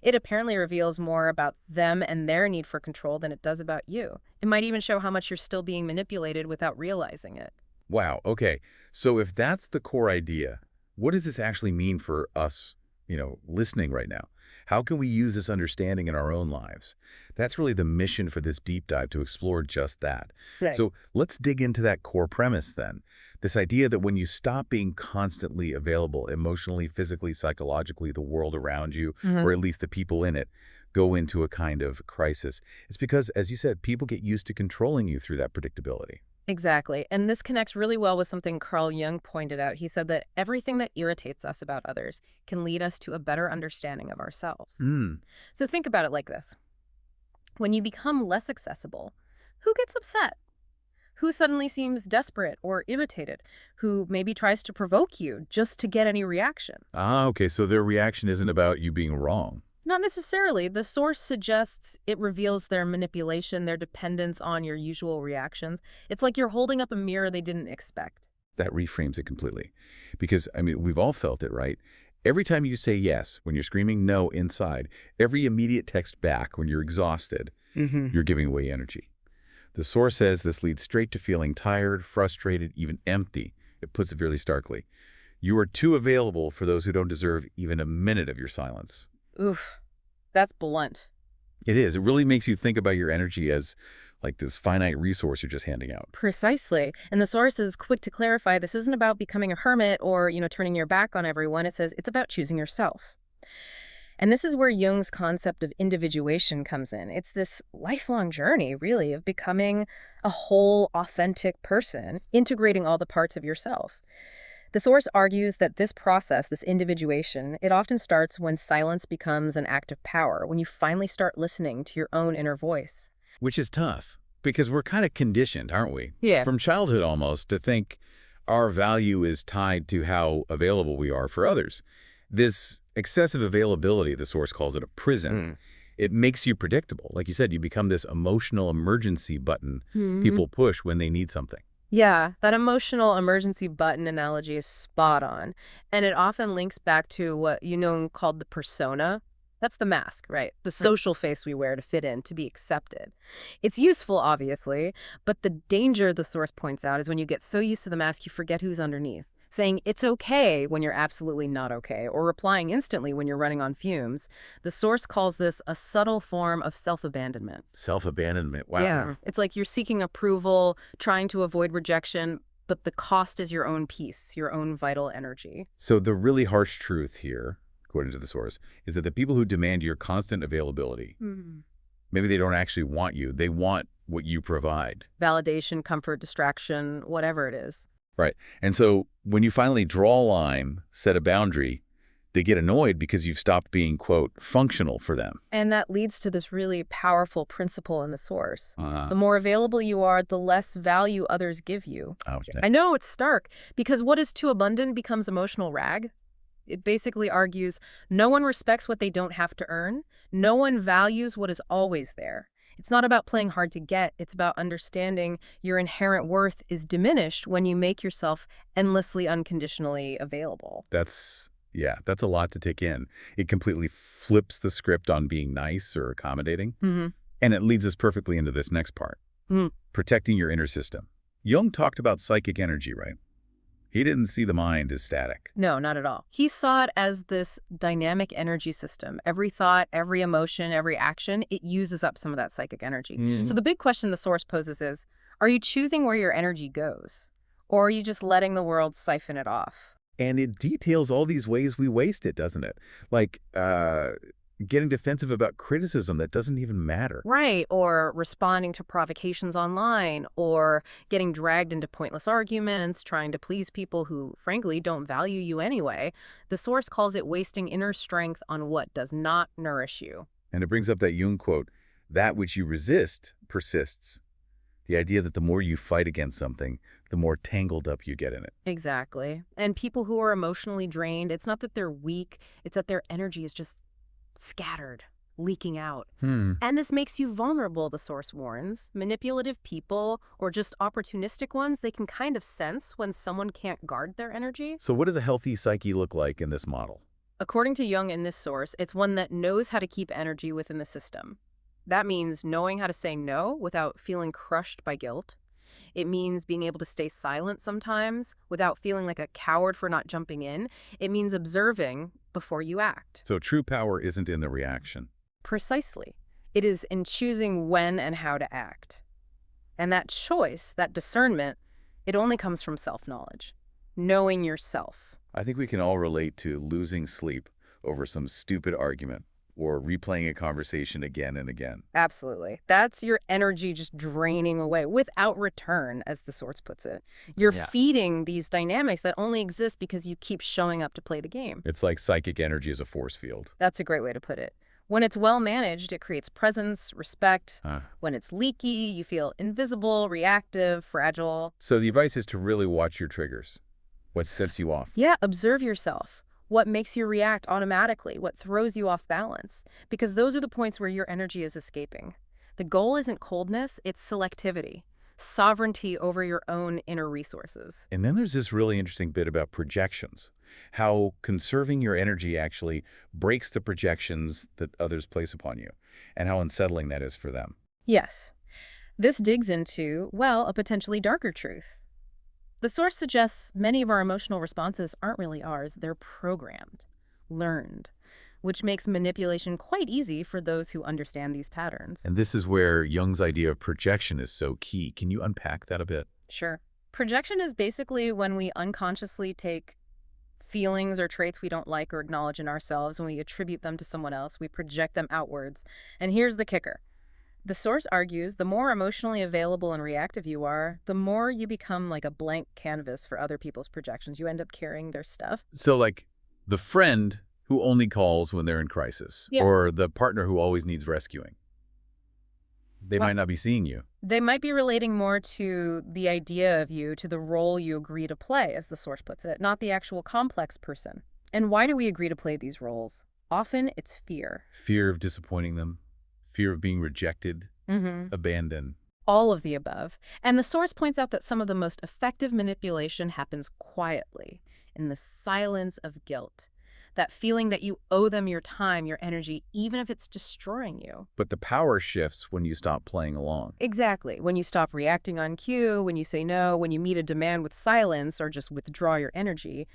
It apparently reveals more about them and their need for control than it does about you. It might even show how much you're still being manipulated without realizing it. Wow, okay. So if that's the core idea, what does this actually mean for us, listening right now? How can we use this understanding in our own lives? That's really the mission for this deep dive, to explore just that. Right. So let's dig into that core premise then. This idea that when you stop being constantly available emotionally, physically, psychologically, the world around you, or at least the people in it, go into a kind of crisis. It's because, as you said, people get used to controlling you through that predictability. Exactly. And this connects really well with something Carl Jung pointed out. He said that everything that irritates us about others can lead us to a better understanding of ourselves. Mm. So think about it like this. When you become less accessible, who gets upset? Who suddenly seems desperate or irritated? Who maybe tries to provoke you just to get any reaction? Ah, okay, so their reaction isn't about you being wrong. Not necessarily. The source suggests it reveals their manipulation, their dependence on your usual reactions. It's like you're holding up a mirror they didn't expect. That reframes it completely. Because, we've all felt it, right? Every time you say yes when you're screaming no inside, every immediate text back when you're exhausted, you're giving away energy. The source says this leads straight to feeling tired, frustrated, even empty. It puts it really starkly. You are too available for those who don't deserve even a minute of your silence. Oof, that's blunt. It is. It really makes you think about your energy as like this finite resource you're just handing out. Precisely. And the source is quick to clarify this isn't about becoming a hermit or, turning your back on everyone. It says it's about choosing yourself. And this is where Jung's concept of individuation comes in. It's this lifelong journey, really, of becoming a whole, authentic person, integrating all the parts of yourself. The source argues that this process, this individuation, it often starts when silence becomes an act of power, when you finally start listening to your own inner voice. Which is tough, because we're kind of conditioned, aren't we? Yeah. From childhood almost, to think our value is tied to how available we are for others. This excessive availability, the source calls it a prison. It makes you predictable. Like you said, you become this emotional emergency button people push when they need something. Yeah, that emotional emergency button analogy is spot on. And it often links back to what called the persona. That's the mask, right? The social face we wear to fit in, to be accepted. It's useful, obviously, but the danger, the source points out, is when you get so used to the mask you forget who's underneath. Saying it's okay when you're absolutely not okay, or replying instantly when you're running on fumes. The source calls this a subtle form of self-abandonment. Self-abandonment, wow. Yeah, it's like you're seeking approval, trying to avoid rejection, but the cost is your own peace, your own vital energy. So the really harsh truth here, according to the source, is that the people who demand your constant availability, maybe they don't actually want you, they want what you provide. Validation, comfort, distraction, whatever it is. Right. And so when you finally draw a line, set a boundary, they get annoyed because you've stopped being, quote, functional for them. And that leads to this really powerful principle in the source. Uh-huh. The more available you are, the less value others give you. Okay. I know it's stark, because what is too abundant becomes emotional rag. It basically argues no one respects what they don't have to earn. No one values what is always there. It's not about playing hard to get. It's about understanding your inherent worth is diminished when you make yourself endlessly, unconditionally available. That's a lot to take in. It completely flips the script on being nice or accommodating. And it leads us perfectly into this next part, protecting your inner system. Jung talked about psychic energy, right? He didn't see the mind as static. No, not at all. He saw it as this dynamic energy system. Every thought, every emotion, every action, it uses up some of that psychic energy. So the big question the source poses is, are you choosing where your energy goes? Or are you just letting the world siphon it off? And it details all these ways we waste it, doesn't it? Like getting defensive about criticism that doesn't even matter. Right, or responding to provocations online, or getting dragged into pointless arguments, trying to please people who, frankly, don't value you anyway. The source calls it wasting inner strength on what does not nourish you. And it brings up that Jung quote, that which you resist persists. The idea that the more you fight against something, the more tangled up you get in it. Exactly. And people who are emotionally drained, it's not that they're weak, it's that their energy is just scattered, leaking out. And this makes you vulnerable, the source warns. Manipulative people, or just opportunistic ones, they can kind of sense when someone can't guard their energy. So what does a healthy psyche look like in this model? According to Jung in this source, it's one that knows how to keep energy within the system. That means knowing how to say no without feeling crushed by guilt. It means being able to stay silent sometimes without feeling like a coward for not jumping in. It means observing before you act. So true power isn't in the reaction. Precisely. It is in choosing when and how to act. And that choice, that discernment, it only comes from self-knowledge. Knowing yourself. I think we can all relate to losing sleep over some stupid argument or replaying a conversation again and again. Absolutely. That's your energy just draining away without return, as the source puts it. You're feeding these dynamics that only exist because you keep showing up to play the game. It's like psychic energy as a force field. That's a great way to put it. When it's well managed, it creates presence, respect. When it's leaky, you feel invisible, reactive, fragile. So the advice is to really watch your triggers. What sets you off? Yeah, observe yourself. What makes you react automatically? What throws you off balance? Because those are the points where your energy is escaping. The goal isn't coldness, it's selectivity. Sovereignty over your own inner resources. And then there's this really interesting bit about projections. How conserving your energy actually breaks the projections that others place upon you, and how unsettling that is for them. Yes. This digs into, well, a potentially darker truth. The source suggests many of our emotional responses aren't really ours, they're programmed, learned, which makes manipulation quite easy for those who understand these patterns. And this is where Jung's idea of projection is so key. Can you unpack that a bit? Sure. Projection is basically when we unconsciously take feelings or traits we don't like or acknowledge in ourselves and we attribute them to someone else. We project them outwards. And here's the kicker. The source argues the more emotionally available and reactive you are, the more you become like a blank canvas for other people's projections. You end up carrying their stuff. So like the friend who only calls when they're in crisis, or the partner who always needs rescuing. They might not be seeing you. They might be relating more to the idea of you, to the role you agree to play, as the source puts it, not the actual complex person. And why do we agree to play these roles? Often it's fear. Fear of disappointing them. Fear of being rejected, abandoned. All of the above. And the source points out that some of the most effective manipulation happens quietly, in the silence of guilt. That feeling that you owe them your time, your energy, even if it's destroying you. But the power shifts when you stop playing along. Exactly. When you stop reacting on cue, when you say no, when you meet a demand with silence or just withdraw your energy,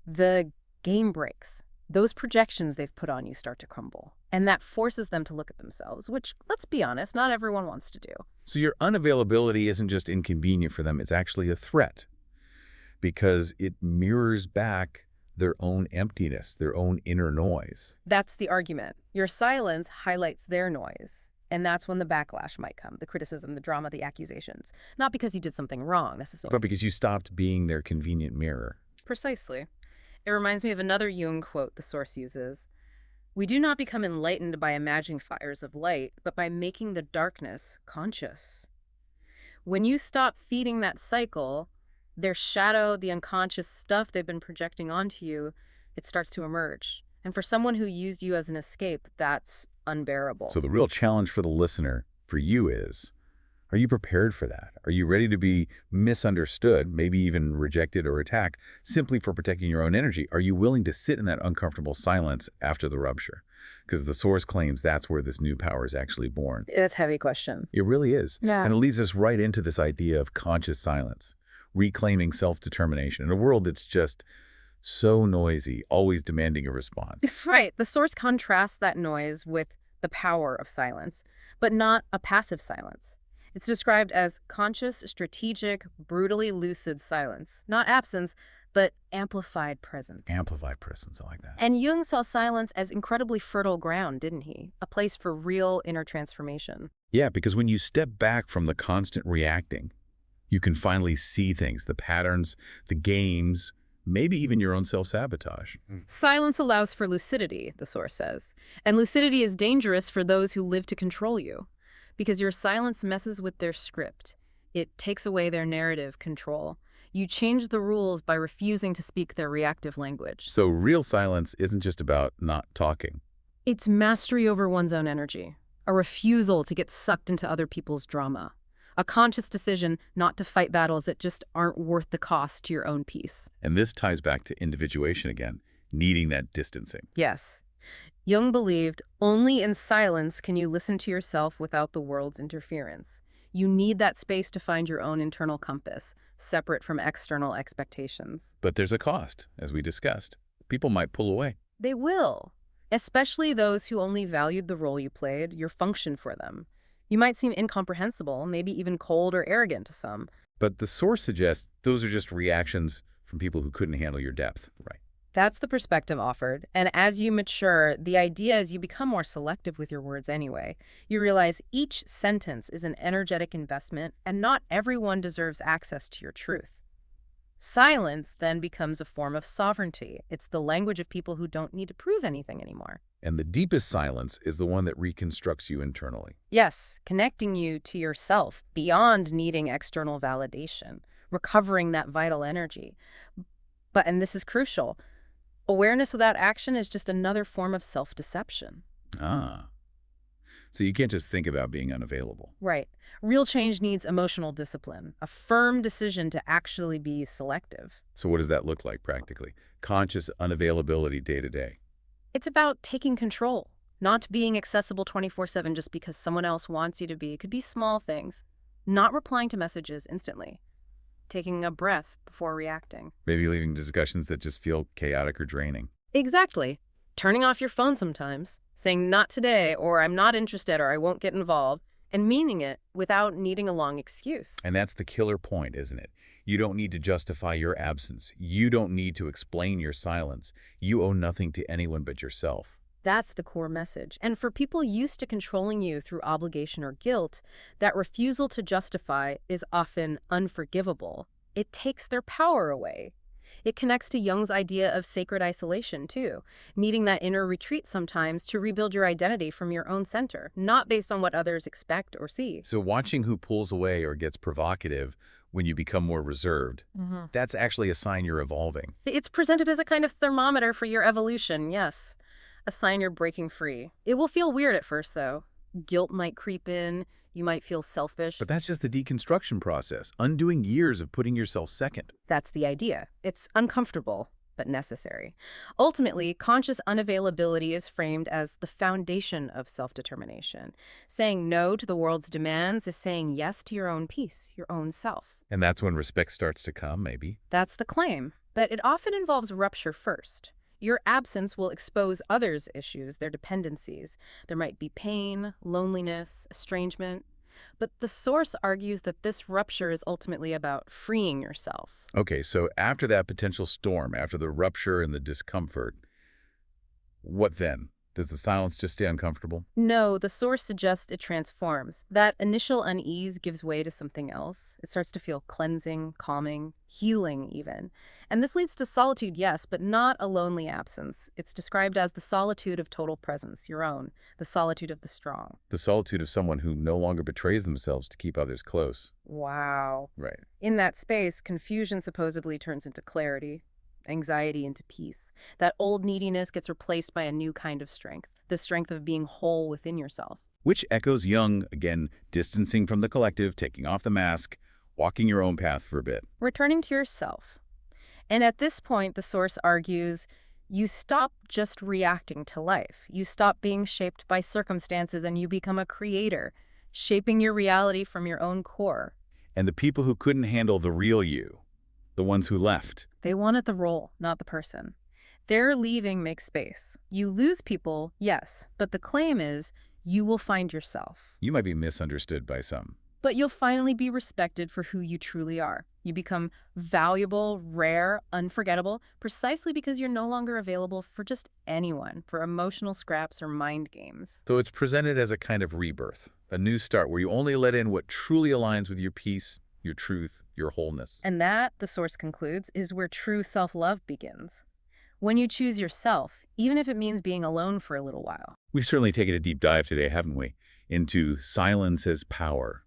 the game breaks. Those projections they've put on you start to crumble. And that forces them to look at themselves, which, let's be honest, not everyone wants to do. So your unavailability isn't just inconvenient for them, it's actually a threat. Because it mirrors back their own emptiness, their own inner noise. That's the argument. Your silence highlights their noise. And that's when the backlash might come, the criticism, the drama, the accusations. Not because you did something wrong, necessarily. But because you stopped being their convenient mirror. Precisely. It reminds me of another Jung quote the source uses. We do not become enlightened by imagining fires of light, but by making the darkness conscious. When you stop feeding that cycle, their shadow, the unconscious stuff they've been projecting onto you, it starts to emerge. And for someone who used you as an escape, that's unbearable. So the real challenge for the listener, for you is, are you prepared for that? Are you ready to be misunderstood, maybe even rejected or attacked, simply for protecting your own energy? Are you willing to sit in that uncomfortable silence after the rupture? Because the source claims that's where this new power is actually born. That's a heavy question. It really is. Yeah. And it leads us right into this idea of conscious silence, reclaiming self-determination in a world that's just so noisy, always demanding a response. Right. The source contrasts that noise with the power of silence, but not a passive silence. It's described as conscious, strategic, brutally lucid silence. Not absence, but amplified presence. Amplified presence, I like that. And Jung saw silence as incredibly fertile ground, didn't he? A place for real inner transformation. Yeah, because when you step back from the constant reacting, you can finally see things, the patterns, the games, maybe even your own self-sabotage. Silence allows for lucidity, the source says. And lucidity is dangerous for those who live to control you. Because your silence messes with their script. It takes away their narrative control. You change the rules by refusing to speak their reactive language. So real silence isn't just about not talking. It's mastery over one's own energy. A refusal to get sucked into other people's drama. A conscious decision not to fight battles that just aren't worth the cost to your own peace. And this ties back to individuation again. needing that distancing. Yes. Jung believed only in silence can you listen to yourself without the world's interference. You need that space to find your own internal compass, separate from external expectations. But there's a cost, as we discussed. People might pull away. They will, especially those who only valued the role you played, your function for them. You might seem incomprehensible, maybe even cold or arrogant to some. But the source suggests those are just reactions from people who couldn't handle your depth, right? That's the perspective offered, and as you mature, the idea is you become more selective with your words anyway. You realize each sentence is an energetic investment, and not everyone deserves access to your truth. Silence then becomes a form of sovereignty. It's the language of people who don't need to prove anything anymore. And the deepest silence is the one that reconstructs you internally. Yes, connecting you to yourself beyond needing external validation, recovering that vital energy. But, and this is crucial, awareness without action is just another form of self-deception. Ah. So you can't just think about being unavailable. Right. Real change needs emotional discipline, a firm decision to actually be selective. So what does that look like practically? Conscious unavailability day to day. It's about taking control, not being accessible 24/7 just because someone else wants you to be. It could be small things. Not replying to messages instantly. Taking a breath before reacting. Maybe leaving discussions that just feel chaotic or draining. Exactly. Turning off your phone sometimes, saying not today, or I'm not interested, or I won't get involved, and meaning it without needing a long excuse. And that's the killer point, isn't it? You don't need to justify your absence. You don't need to explain your silence. You owe nothing to anyone but yourself. That's the core message. And for people used to controlling you through obligation or guilt, that refusal to justify is often unforgivable. It takes their power away. It connects to Jung's idea of sacred isolation, too, needing that inner retreat sometimes to rebuild your identity from your own center, not based on what others expect or see. So watching who pulls away or gets provocative when you become more reserved, that's actually a sign you're evolving. It's presented as a kind of thermometer for your evolution, yes. A sign you're breaking free. It will feel weird at first, though. Guilt might creep in. You might feel selfish. But that's just the deconstruction process, undoing years of putting yourself second. That's the idea. It's uncomfortable, but necessary. Ultimately, conscious unavailability is framed as the foundation of self-determination. Saying no to the world's demands is saying yes to your own peace, your own self. And that's when respect starts to come, maybe. That's the claim, but it often involves rupture first. Your absence will expose others' issues, their dependencies. There might be pain, loneliness, estrangement. But the source argues that this rupture is ultimately about freeing yourself. Okay, so after that potential storm, after the rupture and the discomfort, what then? Does the silence just stay uncomfortable? No, the source suggests it transforms. That initial unease gives way to something else. It starts to feel cleansing, calming, healing even. And this leads to solitude, yes, but not a lonely absence. It's described as the solitude of total presence, your own, the solitude of the strong. The solitude of someone who no longer betrays themselves to keep others close. Wow. Right. In that space, confusion supposedly turns into clarity, anxiety into peace. That old neediness gets replaced by a new kind of strength, the strength of being whole within yourself. Which echoes Jung, again, distancing from the collective, taking off the mask, walking your own path for a bit. Returning to yourself. And at this point, the source argues, you stop just reacting to life. You stop being shaped by circumstances and you become a creator, shaping your reality from your own core. And the people who couldn't handle the real you, the ones who left, they wanted the role, not the person. Their leaving makes space. You lose people, yes, but the claim is you will find yourself. You might be misunderstood by some. But you'll finally be respected for who you truly are. You become valuable, rare, unforgettable, precisely because you're no longer available for just anyone, for emotional scraps or mind games. So it's presented as a kind of rebirth, a new start where you only let in what truly aligns with your peace, your truth, your wholeness. And that, the source concludes, is where true self-love begins. When you choose yourself, even if it means being alone for a little while. We've certainly taken a deep dive today, haven't we, into silence as power,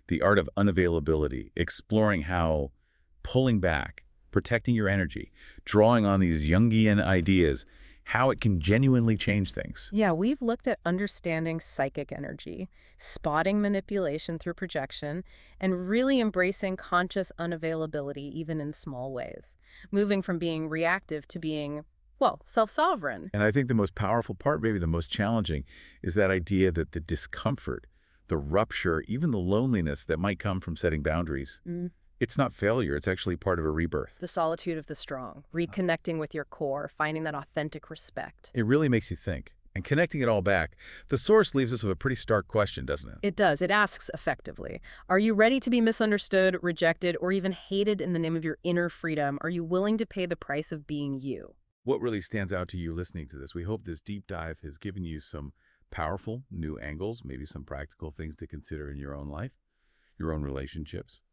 the art of unavailability, exploring how pulling back, protecting your energy, drawing on these Jungian ideas, how it can genuinely change things. Yeah, we've looked at understanding psychic energy, spotting manipulation through projection, and really embracing conscious unavailability even in small ways, moving from being reactive to being, well, self-sovereign. And I think the most powerful part, maybe the most challenging, is that idea that the discomfort, the rupture, even the loneliness that might come from setting boundaries, it's not failure. It's actually part of a rebirth. The solitude of the strong, reconnecting with your core, finding that authentic respect. It really makes you think. And connecting it all back, the source leaves us with a pretty stark question, doesn't it? It does. It asks effectively, are you ready to be misunderstood, rejected, or even hated in the name of your inner freedom? Are you willing to pay the price of being you? What really stands out to you listening to this? We hope this deep dive has given you some powerful new angles, maybe some practical things to consider in your own life, your own relationships,